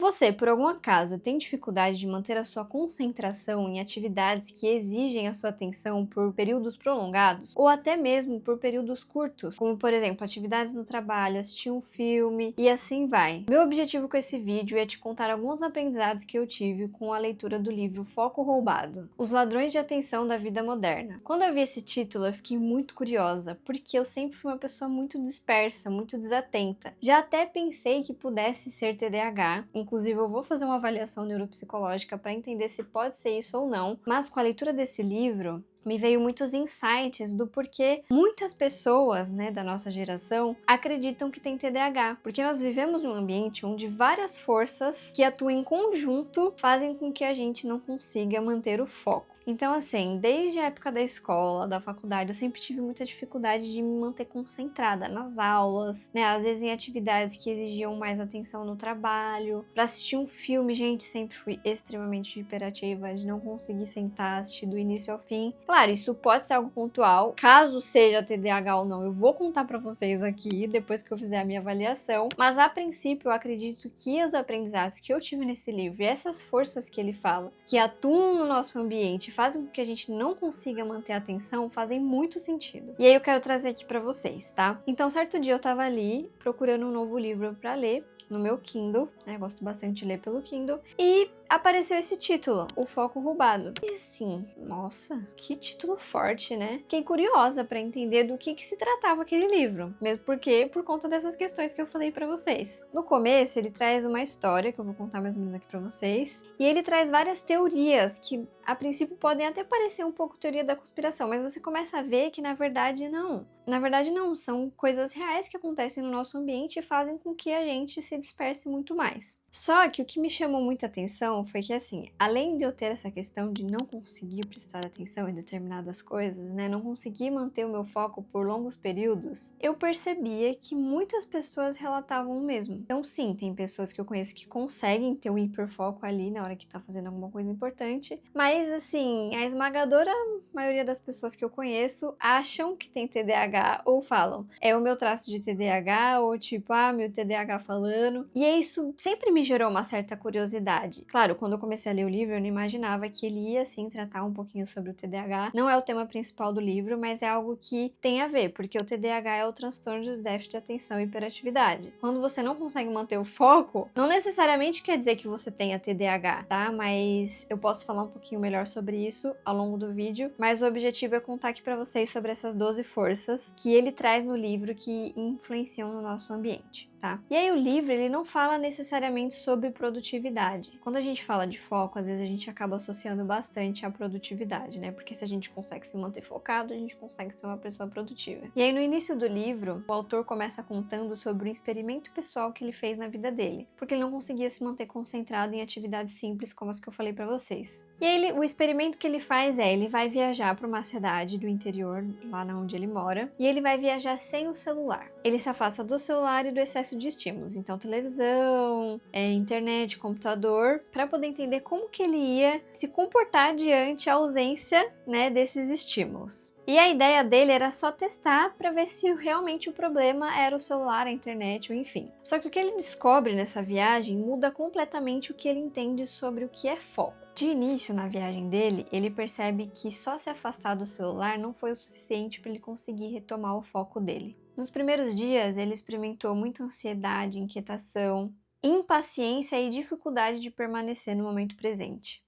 você, por algum acaso, tem dificuldade de manter a sua concentração em atividades que exigem a sua atenção por períodos prolongados, ou até mesmo por períodos curtos, como por exemplo, atividades no trabalho, assistir um filme e assim vai. Meu objetivo com esse vídeo é te contar alguns aprendizados que eu tive com a leitura do livro Foco Roubado: Os Ladrões de Atenção da Vida Moderna. Quando eu vi esse título, eu fiquei muito curiosa, porque eu sempre fui uma pessoa muito dispersa, muito desatenta. Já até pensei que pudesse ser TDAH, inclusive eu vou fazer uma avaliação neuropsicológica para entender se pode ser isso ou não, mas com a leitura desse livro, me veio muitos insights do porquê muitas pessoas, da nossa geração acreditam que tem TDAH, porque nós vivemos num ambiente onde várias forças que atuam em conjunto fazem com que a gente não consiga manter o foco. Então, assim, desde a época da escola, da faculdade, eu sempre tive muita dificuldade de me manter concentrada nas aulas, às vezes em atividades que exigiam mais atenção no trabalho. Para assistir um filme, gente, sempre fui extremamente hiperativa, de não conseguir sentar, assistir do início ao fim. Claro, isso pode ser algo pontual. Caso seja TDAH ou não, eu vou contar para vocês aqui, depois que eu fizer a minha avaliação. Mas, a princípio, eu acredito que os aprendizados que eu tive nesse livro e essas forças que ele fala, que atuam no nosso ambiente, fazem com que a gente não consiga manter a atenção, fazem muito sentido. E aí eu quero trazer aqui pra vocês, tá? Então, certo dia eu tava ali procurando um novo livro pra ler no meu Kindle, gosto bastante de ler pelo Kindle, e apareceu esse título, O Foco Roubado. E assim, nossa, que título forte, né? Fiquei curiosa pra entender do que se tratava aquele livro, mesmo porque por conta dessas questões que eu falei pra vocês. No começo, ele traz uma história, que eu vou contar mais ou menos aqui pra vocês, e ele traz várias teorias que, a princípio, podem até parecer um pouco teoria da conspiração, mas você começa a ver que, na verdade, não. Na verdade, não. São coisas reais que acontecem no nosso ambiente e fazem com que a gente se disperse muito mais. Só que o que me chamou muita atenção foi que, assim, além de eu ter essa questão de não conseguir prestar atenção em determinadas coisas, não conseguir manter o meu foco por longos períodos, eu percebia que muitas pessoas relatavam o mesmo. Então, sim, tem pessoas que eu conheço que conseguem ter um hiperfoco ali na hora que tá fazendo alguma coisa importante, mas, assim, a esmagadora maioria das pessoas que eu conheço acham que tem TDAH ou falam, é o meu traço de TDAH, ou tipo, meu TDAH falando. E isso sempre me gerou uma certa curiosidade. Claro, quando eu comecei a ler o livro, eu não imaginava que ele ia, sim, tratar um pouquinho sobre o TDAH. Não é o tema principal do livro, mas é algo que tem a ver, porque o TDAH é o transtorno de déficit de atenção e hiperatividade. Quando você não consegue manter o foco, não necessariamente quer dizer que você tenha TDAH, tá? Mas eu posso falar um pouquinho melhor sobre isso ao longo do vídeo, mas o objetivo é contar aqui pra vocês sobre essas 12 forças que ele traz no livro que influenciam no nosso ambiente, tá? E aí o livro, ele não fala necessariamente sobre produtividade. Quando a gente fala de foco, às vezes a gente acaba associando bastante à produtividade, Porque se a gente consegue se manter focado, a gente consegue ser uma pessoa produtiva. E aí no início do livro, o autor começa contando sobre um experimento pessoal que ele fez na vida dele, porque ele não conseguia se manter concentrado em atividades simples como as que eu falei pra vocês. E aí o experimento que ele faz ele vai viajar para uma cidade do interior, lá onde ele mora, e ele vai viajar sem o celular. Ele se afasta do celular e do excesso de estímulos, então televisão, internet, computador, para poder entender como que ele ia se comportar diante a ausência, desses estímulos. E a ideia dele era só testar para ver se realmente o problema era o celular, a internet, ou enfim. Só que o que ele descobre nessa viagem muda completamente o que ele entende sobre o que é foco. De início, na viagem dele, ele percebe que só se afastar do celular não foi o suficiente para ele conseguir retomar o foco dele. Nos primeiros dias, ele experimentou muita ansiedade, inquietação, impaciência e dificuldade de permanecer no momento presente.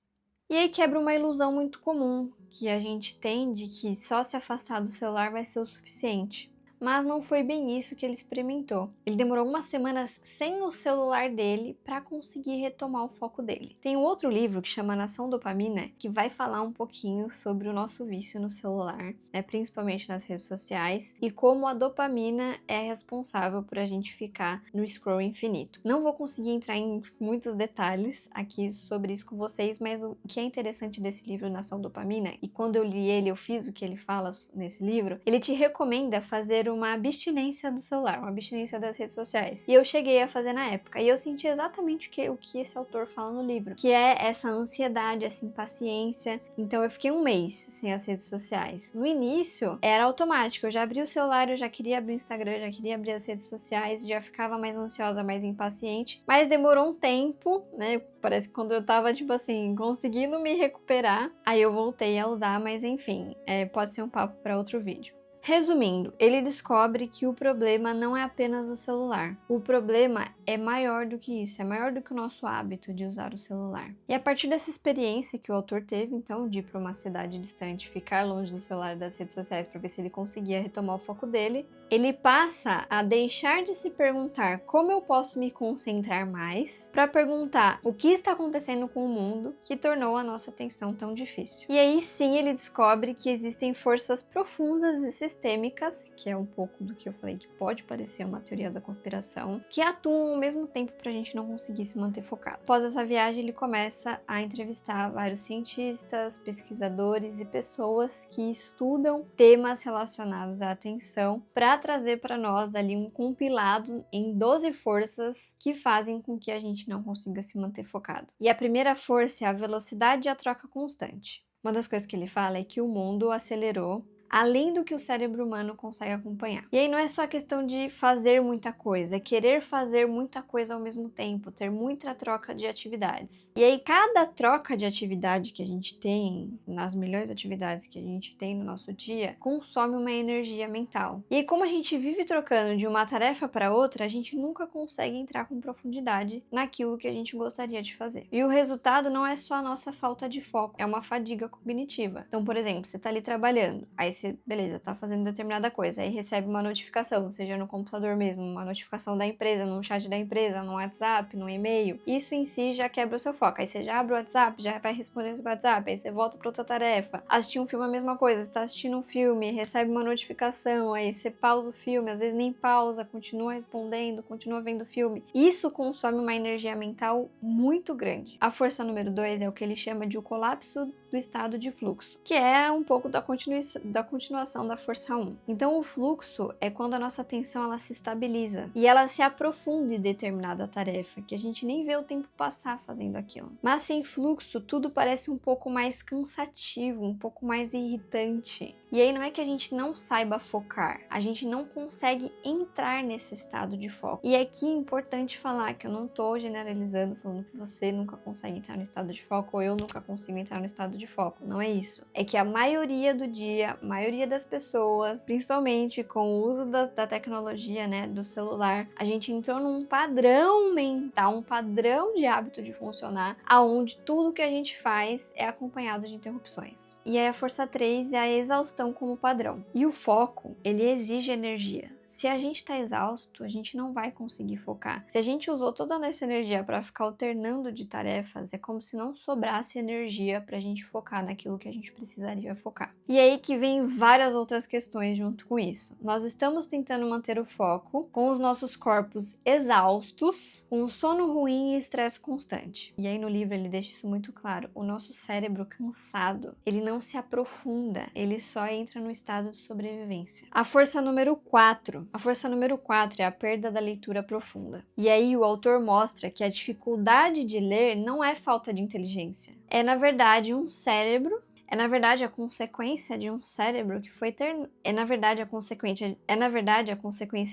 E aí quebra uma ilusão muito comum que a gente tem de que só se afastar do celular vai ser o suficiente. Mas não foi bem isso que ele experimentou. Ele demorou algumas semanas sem o celular dele para conseguir retomar o foco dele. Tem um outro livro que chama Nação Dopamina, que vai falar um pouquinho sobre o nosso vício no celular, principalmente nas redes sociais, e como a dopamina é responsável por a gente ficar no scroll infinito. Não vou conseguir entrar em muitos detalhes aqui sobre isso com vocês, mas o que é interessante desse livro, Nação Dopamina, e quando eu li ele, eu fiz o que ele fala nesse livro, ele te recomenda fazer uma abstinência do celular, uma abstinência das redes sociais. E eu cheguei a fazer na época. E eu senti exatamente o que esse autor fala no livro, que é essa ansiedade, essa impaciência. Então eu fiquei um mês sem as redes sociais. No início, era automático. Eu já abri o celular, eu já queria abrir o Instagram, já queria abrir as redes sociais, já ficava mais ansiosa, mais impaciente. Mas demorou um tempo, né? Parece que quando eu tava, tipo assim, conseguindo me recuperar, aí eu voltei a usar, mas enfim, pode ser um papo para outro vídeo. Resumindo, ele descobre que o problema não é apenas o celular. O problema é maior do que isso, é maior do que o nosso hábito de usar o celular. E a partir dessa experiência que o autor teve, então, de ir para uma cidade distante, ficar longe do celular e das redes sociais para ver se ele conseguia retomar o foco dele, ele passa a deixar de se perguntar como eu posso me concentrar mais, para perguntar o que está acontecendo com o mundo que tornou a nossa atenção tão difícil. E aí sim ele descobre que existem forças profundas e sistêmicas, que é um pouco do que eu falei que pode parecer uma teoria da conspiração, que atuam ao mesmo tempo para a gente não conseguir se manter focado. Após essa viagem, ele começa a entrevistar vários cientistas, pesquisadores e pessoas que estudam temas relacionados à atenção para trazer para nós ali um compilado em 12 forças que fazem com que a gente não consiga se manter focado. E a primeira força é a velocidade e a troca constante. Uma das coisas que ele fala é que o mundo acelerou além do que o cérebro humano consegue acompanhar. E aí não é só a questão de fazer muita coisa, é querer fazer muita coisa ao mesmo tempo, ter muita troca de atividades. E aí cada troca de atividade que a gente tem, nas milhões de atividades que a gente tem no nosso dia, consome uma energia mental. E aí como a gente vive trocando de uma tarefa para outra, a gente nunca consegue entrar com profundidade naquilo que a gente gostaria de fazer. E o resultado não é só a nossa falta de foco, é uma fadiga cognitiva. Então, por exemplo, você tá ali trabalhando, aí você, beleza, tá fazendo determinada coisa, aí recebe uma notificação, seja no computador mesmo, uma notificação da empresa, no chat da empresa, no WhatsApp, no e-mail. Isso em si já quebra o seu foco. Aí você já abre o WhatsApp, já vai respondendo o WhatsApp, aí você volta pra outra tarefa. Assistir um filme é a mesma coisa, você tá assistindo um filme, recebe uma notificação, aí você pausa o filme, às vezes nem pausa, continua respondendo, continua vendo o filme. Isso consome uma energia mental muito grande. A força número 2 é o que ele chama de o colapso do estado de fluxo, que é um pouco da continuação da força 1. Então o fluxo é quando a nossa atenção ela se estabiliza e ela se aprofunda em determinada tarefa, que a gente nem vê o tempo passar fazendo aquilo. Mas sem fluxo tudo parece um pouco mais cansativo, um pouco mais irritante. E aí não é que a gente não saiba focar, a gente não consegue entrar nesse estado de foco. E aqui é importante falar que eu não tô generalizando, falando que você nunca consegue entrar no estado de foco ou eu nunca consigo entrar no estado de foco. Não é isso. É que a maioria do dia, a maioria das pessoas, principalmente com o uso da tecnologia, né, do celular, a gente entrou num padrão mental, um padrão de hábito de funcionar, aonde tudo que a gente faz é acompanhado de interrupções. E aí a força 3 é a exaustão como padrão. E o foco, ele exige energia. Se a gente tá exausto, a gente não vai conseguir focar. Se a gente usou toda essa energia para ficar alternando de tarefas, é como se não sobrasse energia pra gente focar naquilo que a gente precisaria focar. E aí que vem várias outras questões junto com isso. Nós estamos tentando manter o foco com os nossos corpos exaustos, com sono ruim e estresse constante. E aí no livro ele deixa isso muito claro. O nosso cérebro cansado, ele não se aprofunda, ele só entra no estado de sobrevivência. A força número 4. A força número 4 é a perda da leitura profunda. E aí o autor mostra que a dificuldade de ler não é falta de inteligência. É na verdade um cérebro É na verdade a consequência de um cérebro que foi É na verdade a consequência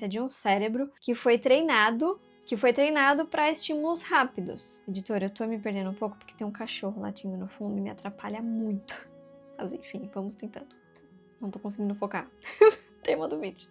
de um cérebro que foi treinado para estímulos rápidos. Editor, eu tô me perdendo um pouco porque tem um cachorro latindo no fundo e me atrapalha muito. Mas enfim, vamos tentando. Não tô conseguindo focar. Tema do vídeo.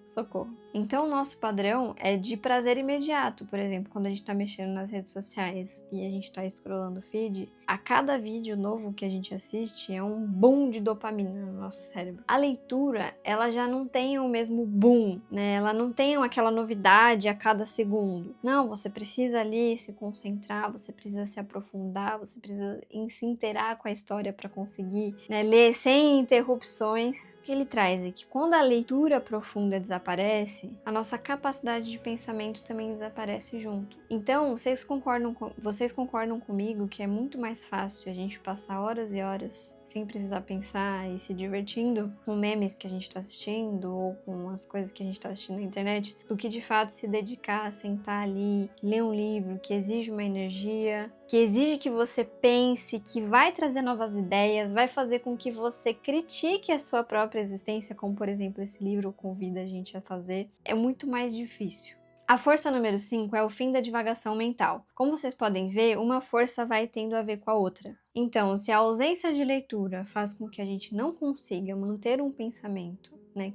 Socorro. Então, o nosso padrão é de prazer imediato. Por exemplo, quando a gente tá mexendo nas redes sociais e a gente tá scrollando o feed, a cada vídeo novo que a gente assiste é um boom de dopamina no nosso cérebro. A leitura, ela já não tem o mesmo boom, né? Ela não tem aquela novidade a cada segundo. Não, você precisa ali se concentrar, você precisa se aprofundar, você precisa se inteirar com a história para conseguir, né, ler sem interrupções. O que ele traz é que quando a leitura profunda desaparece, a nossa capacidade de pensamento também desaparece junto. Então, vocês concordam comigo que é muito mais fácil a gente passar horas e horas sem precisar pensar e se divertindo com memes que a gente tá assistindo ou com as coisas que a gente tá assistindo na internet, do que de fato se dedicar a sentar ali, ler um livro que exige uma energia, que exige que você pense, que vai trazer novas ideias, vai fazer com que você critique a sua própria existência, como por exemplo esse livro convida a gente a fazer, é muito mais difícil. A força número 5 é o fim da divagação mental. Como vocês podem ver, uma força vai tendo a ver com a outra. Então, se a ausência de leitura faz com que a gente não consiga manter um pensamento,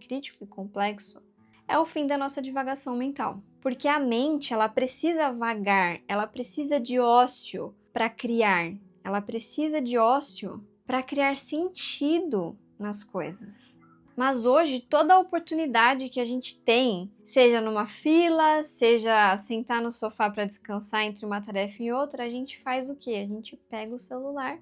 crítico e complexo, é o fim da nossa divagação mental. Porque a mente, ela precisa vagar, ela precisa de ócio para criar. Ela precisa de ócio para criar sentido nas coisas. Mas hoje, toda a oportunidade que a gente tem, seja numa fila, seja sentar no sofá para descansar entre uma tarefa e outra, a gente faz o quê? A gente pega o celular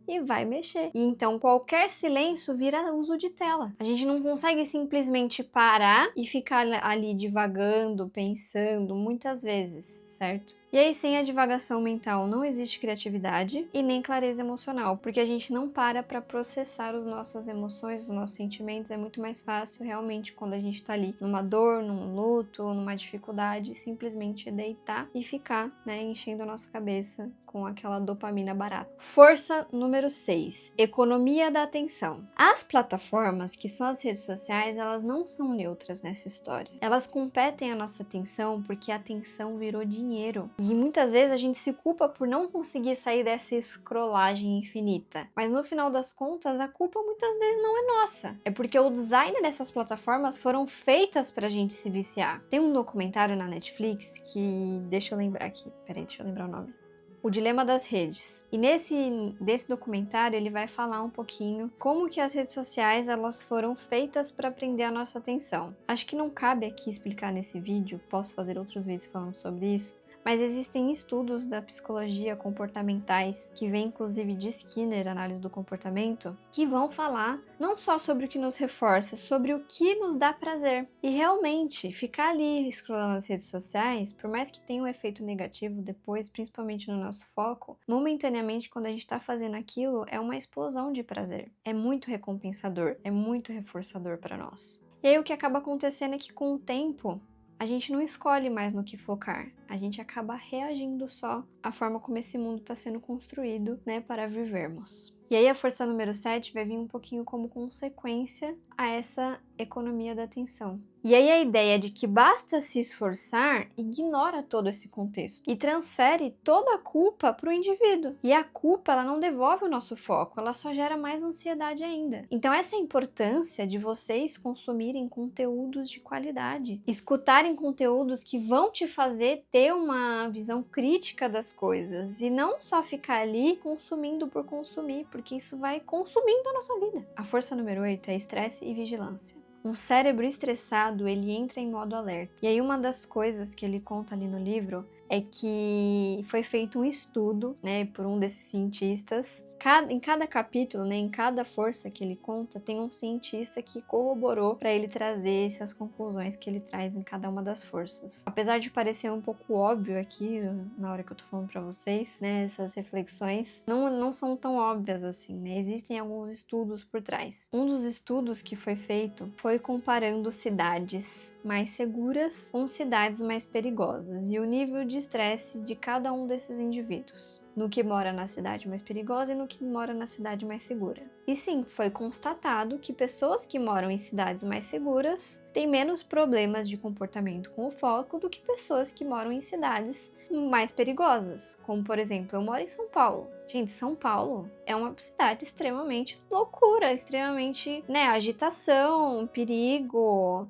e vai mexer. E então qualquer silêncio vira uso de tela. A gente não consegue simplesmente parar e ficar ali divagando, pensando, muitas vezes, certo? E aí, sem a divagação mental, não existe criatividade e nem clareza emocional, porque a gente não para processar as nossas emoções, os nossos sentimentos. É muito mais fácil, realmente, quando a gente tá ali numa dor, num luto, numa dificuldade, simplesmente deitar e ficar, enchendo a nossa cabeça com aquela dopamina barata. Força número 6. Economia da atenção. As plataformas, que são as redes sociais, elas não são neutras nessa história. Elas competem a nossa atenção porque a atenção virou dinheiro. E muitas vezes a gente se culpa por não conseguir sair dessa escrolagem infinita. Mas no final das contas, a culpa muitas vezes não é nossa. É porque o design dessas plataformas foram feitas pra gente se viciar. Tem um documentário na Netflix que... Deixa eu lembrar aqui. Peraí, deixa eu lembrar o nome. O Dilema das Redes. E desse documentário ele vai falar um pouquinho como que as redes sociais elas foram feitas para prender a nossa atenção. Acho que não cabe aqui explicar nesse vídeo, posso fazer outros vídeos falando sobre isso, mas existem estudos da psicologia comportamentais, que vem inclusive de Skinner, análise do comportamento, que vão falar não só sobre o que nos reforça, sobre o que nos dá prazer. E realmente, ficar ali scrollando nas redes sociais, por mais que tenha um efeito negativo depois, principalmente no nosso foco, momentaneamente quando a gente está fazendo aquilo, é uma explosão de prazer. É muito recompensador, é muito reforçador para nós. E aí o que acaba acontecendo é que com o tempo, a gente não escolhe mais no que focar, a gente acaba reagindo só à forma como esse mundo está sendo construído, para vivermos. E aí a força número 7 vai vir um pouquinho como consequência a essa economia da atenção. E aí a ideia de que basta se esforçar ignora todo esse contexto e transfere toda a culpa para o indivíduo. E a culpa ela não devolve o nosso foco, ela só gera mais ansiedade ainda. Então essa é a importância de vocês consumirem conteúdos de qualidade, escutarem conteúdos que vão te fazer ter uma visão crítica das coisas e não só ficar ali consumindo por consumir, porque isso vai consumindo a nossa vida. A força número 8 é estresse e vigilância. Um cérebro estressado, ele entra em modo alerta. E aí uma das coisas que ele conta ali no livro é que foi feito um estudo, por um desses cientistas. Em cada capítulo, em cada força que ele conta, tem um cientista que corroborou para ele trazer essas conclusões que ele traz em cada uma das forças. Apesar de parecer um pouco óbvio aqui, na hora que eu tô falando para vocês, essas reflexões, não são tão óbvias assim, Existem alguns estudos por trás. Um dos estudos que foi feito foi comparando cidades mais seguras com cidades mais perigosas e o nível de estresse de cada um desses indivíduos, no que mora na cidade mais perigosa e no que mora na cidade mais segura. E sim, foi constatado que pessoas que moram em cidades mais seguras têm menos problemas de comportamento com o foco do que pessoas que moram em cidades mais perigosas, como por exemplo, eu moro em São Paulo. Gente, São Paulo é uma cidade extremamente loucura, extremamente, agitação, perigo,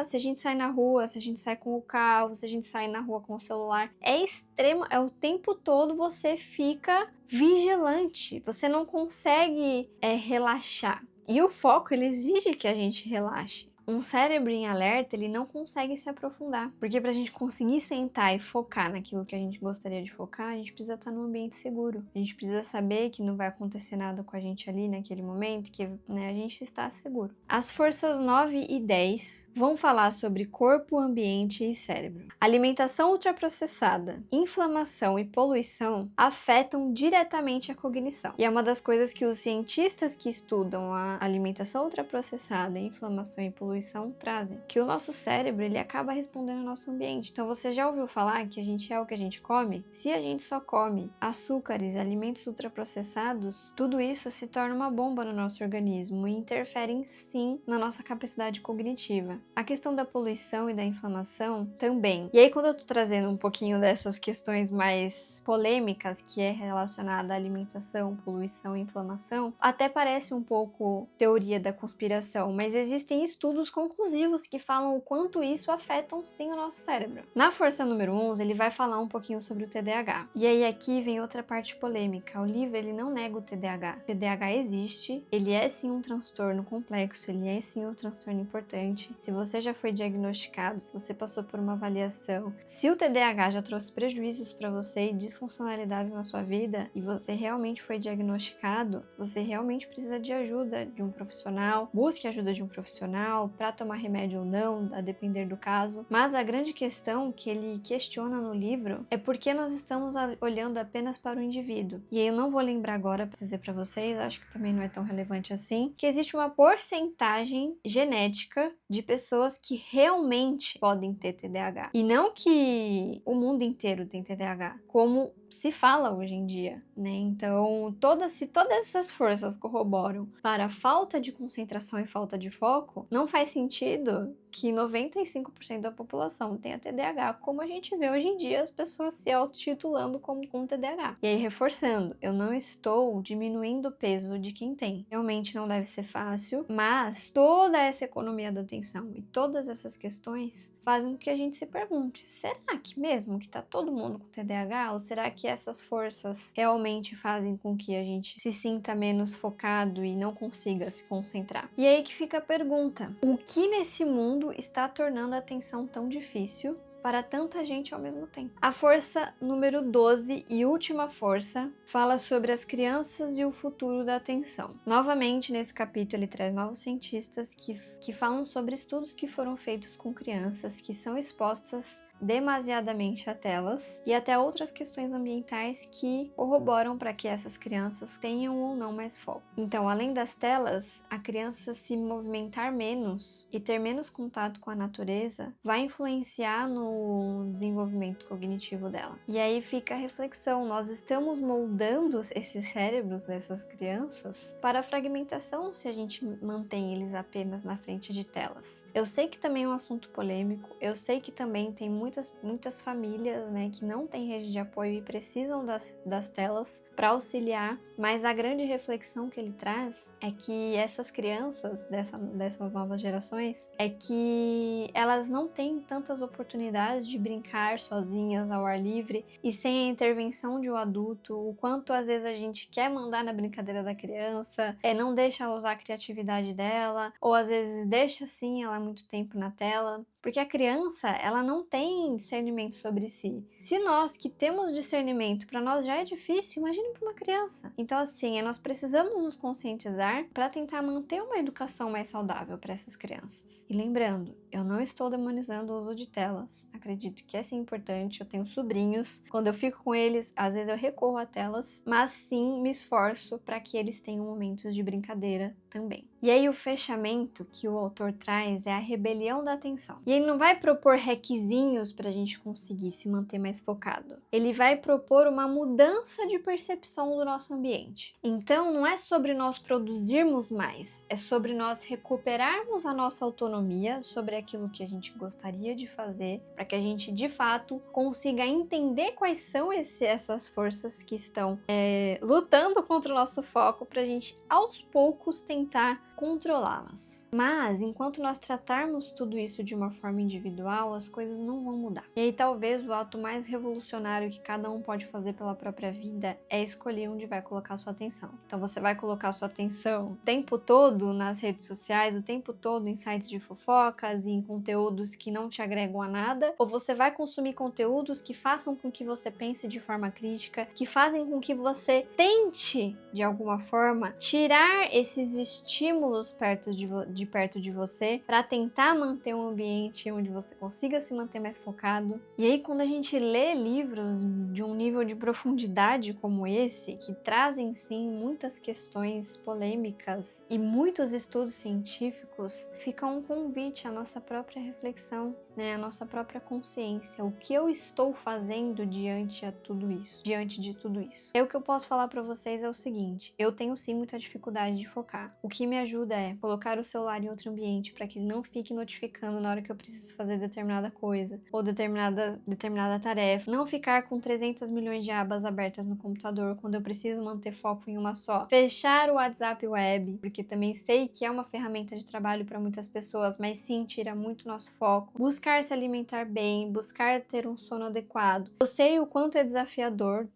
se a gente sai na rua, se a gente sai com o carro, se a gente sai na rua com o celular, é o tempo todo você fica vigilante, você não consegue relaxar. E o foco, ele exige que a gente relaxe. Um cérebro em alerta, ele não consegue se aprofundar, porque pra gente conseguir sentar e focar naquilo que a gente gostaria de focar, a gente precisa estar num ambiente seguro. A gente precisa saber que não vai acontecer nada com a gente ali naquele momento, que, né, a gente está seguro. As forças 9 e 10 vão falar sobre corpo, ambiente e cérebro. Alimentação ultraprocessada, inflamação e poluição afetam diretamente a cognição. E é uma das coisas que os cientistas que estudam a alimentação ultraprocessada, inflamação e poluição trazem, que o nosso cérebro ele acaba respondendo ao nosso ambiente. Então você já ouviu falar que a gente é o que a gente come? Se a gente só come açúcares, alimentos ultraprocessados, tudo isso se torna uma bomba no nosso organismo e interferem sim na nossa capacidade cognitiva. A questão da poluição e da inflamação também. E aí quando eu tô trazendo um pouquinho dessas questões mais polêmicas, que é relacionada à alimentação, poluição e inflamação, até parece um pouco teoria da conspiração, mas existem estudos conclusivos que falam o quanto isso afetam sim o nosso cérebro. Na força número 11, ele vai falar um pouquinho sobre o TDAH. E aí aqui vem outra parte polêmica. O livro ele não nega o TDAH. O TDAH existe, ele é sim um transtorno complexo, ele é sim um transtorno importante. Se você já foi diagnosticado, se você passou por uma avaliação, se o TDAH já trouxe prejuízos para você e disfuncionalidades na sua vida e você realmente foi diagnosticado, você realmente precisa de ajuda de um profissional. Busque a ajuda de um profissional para tomar remédio ou não, a depender do caso. Mas a grande questão que ele questiona no livro é por que nós estamos olhando apenas para o indivíduo. E aí eu não vou lembrar agora para dizer para vocês, acho que também não é tão relevante assim, que existe uma porcentagem genética de pessoas que realmente podem ter TDAH. E não que o mundo inteiro tem TDAH, como se fala hoje em dia, né? Então, se todas essas forças corroboram para a falta de concentração e falta de foco, não faz sentido que 95% da população tenha TDAH, como a gente vê hoje em dia as pessoas se auto-titulando como com TDAH. E aí, reforçando, eu não estou diminuindo o peso de quem tem. Realmente não deve ser fácil, mas toda essa economia da atenção e todas essas questões fazem com que a gente se pergunte, será que mesmo que tá todo mundo com TDAH? Ou será que essas forças realmente fazem com que a gente se sinta menos focado e não consiga se concentrar? E aí que fica a pergunta, o que nesse mundo está tornando a atenção tão difícil para tanta gente ao mesmo tempo? A força número 12 e última força fala sobre as crianças e o futuro da atenção. Novamente, nesse capítulo, ele traz novos cientistas que falam sobre estudos que foram feitos com crianças que são expostas demasiadamente a telas e até outras questões ambientais que corroboram para que essas crianças tenham ou não mais foco. Então, além das telas, a criança se movimentar menos e ter menos contato com a natureza vai influenciar no desenvolvimento cognitivo dela. E aí fica a reflexão, nós estamos moldando esses cérebros dessas crianças para a fragmentação se a gente mantém eles apenas na frente de telas. Eu sei que também é um assunto polêmico, eu sei que também tem muitas famílias, né, que não têm rede de apoio e precisam das telas para auxiliar, mas a grande reflexão que ele traz é que essas crianças dessas novas gerações é que elas não têm tantas oportunidades de brincar sozinhas ao ar livre e sem a intervenção de um adulto, o quanto às vezes a gente quer mandar na brincadeira da criança, não deixa ela usar a criatividade dela, ou às vezes deixa sim ela muito tempo na tela. Porque a criança, ela não tem discernimento sobre si. Se nós que temos discernimento, para nós já é difícil, imagine para uma criança. Então, assim, nós precisamos nos conscientizar para tentar manter uma educação mais saudável para essas crianças. E lembrando, eu não estou demonizando o uso de telas. Acredito que é sim importante. Eu tenho sobrinhos. Quando eu fico com eles, às vezes eu recorro a telas, mas sim me esforço para que eles tenham momentos de brincadeira também. E aí o fechamento que o autor traz é a rebelião da atenção. E ele não vai propor requisinhos para a gente conseguir se manter mais focado. Ele vai propor uma mudança de percepção do nosso ambiente. Então não é sobre nós produzirmos mais, é sobre nós recuperarmos a nossa autonomia sobre aquilo que a gente gostaria de fazer, para que a gente de fato consiga entender quais são essas forças que estão lutando contra o nosso foco, para a gente aos poucos tentar controlá-las. Mas, enquanto nós tratarmos tudo isso de uma forma individual, as coisas não vão mudar. E aí, talvez o ato mais revolucionário que cada um pode fazer pela própria vida é escolher onde vai colocar sua atenção. Então, você vai colocar sua atenção o tempo todo nas redes sociais, o tempo todo em sites de fofocas e em conteúdos que não te agregam a nada, ou você vai consumir conteúdos que façam com que você pense de forma crítica, que fazem com que você tente, de alguma forma, tirar esses estímulos perto de você para tentar manter um ambiente onde você consiga se manter mais focado. E aí, quando a gente lê livros de um nível de profundidade como esse, que trazem sim muitas questões polêmicas e muitos estudos científicos, fica um convite à nossa própria reflexão, né, a nossa própria consciência, o que eu estou fazendo diante de tudo isso. O que eu posso falar para vocês é o seguinte: eu tenho sim muita dificuldade de focar. O que me ajuda é colocar o celular em outro ambiente para que ele não fique notificando na hora que eu preciso fazer determinada coisa ou determinada tarefa, não ficar com 300 milhões de abas abertas no computador quando eu preciso manter foco em uma só, fechar o WhatsApp Web, porque também sei que é uma ferramenta de trabalho para muitas pessoas, mas sim tira muito nosso foco, buscar se alimentar bem, buscar ter um sono adequado. Eu sei o quanto é desafiador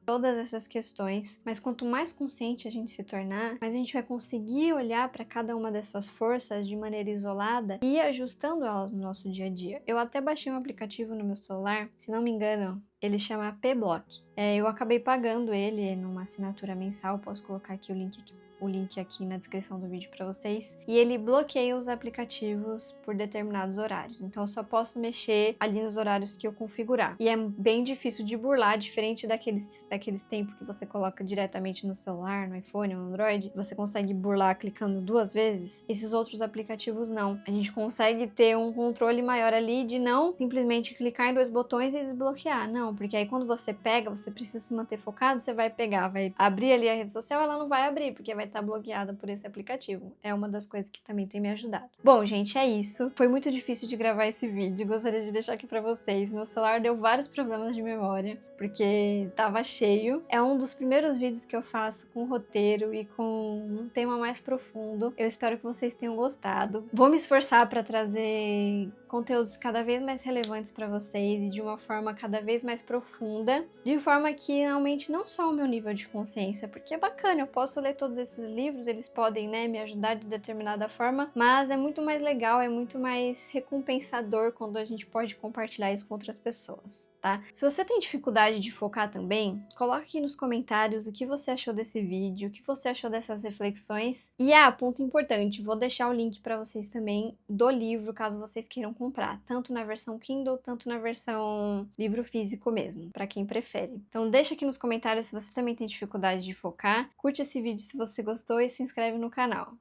todas essas questões, mas quanto mais consciente a gente se tornar, mais a gente vai conseguir olhar para cada uma dessas forças de maneira isolada e ir ajustando elas no nosso dia a dia. Eu até baixei um aplicativo no meu celular, se não me engano, ele chama P-Block. Eu acabei pagando ele numa assinatura mensal, posso colocar aqui o link aqui na descrição do vídeo para vocês, e ele bloqueia os aplicativos por determinados horários, então eu só posso mexer ali nos horários que eu configurar, e é bem difícil de burlar, diferente daqueles tempos que você coloca diretamente no celular, no iPhone ou no Android, você consegue burlar clicando 2 vezes. Esses outros aplicativos não, a gente consegue ter um controle maior ali de não simplesmente clicar em 2 botões e desbloquear, não, porque aí quando você pega, você precisa se manter focado, você vai pegar, vai abrir ali a rede social, ela não vai abrir, porque vai estar bloqueada por esse aplicativo. É uma das coisas que também tem me ajudado. Bom, gente, é isso. Foi muito difícil de gravar esse vídeo, gostaria de deixar aqui pra vocês. Meu celular deu vários problemas de memória, porque tava cheio. É um dos primeiros vídeos que eu faço com roteiro e com um tema mais profundo. Eu espero que vocês tenham gostado. Vou me esforçar para trazer conteúdos cada vez mais relevantes para vocês e de uma forma cada vez mais profunda, de forma que aumente não só o meu nível de consciência, porque é bacana, eu posso ler todos esses livros, eles podem, né, me ajudar de determinada forma, mas é muito mais legal, é muito mais recompensador quando a gente pode compartilhar isso com outras pessoas. Tá? Se você tem dificuldade de focar também, coloque aqui nos comentários o que você achou desse vídeo, o que você achou dessas reflexões. E ponto importante, vou deixar o link para vocês também do livro, caso vocês queiram comprar, tanto na versão Kindle, tanto na versão livro físico mesmo, para quem prefere. Então deixa aqui nos comentários se você também tem dificuldade de focar, curte esse vídeo se você gostou e se inscreve no canal.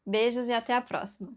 Beijos e até a próxima!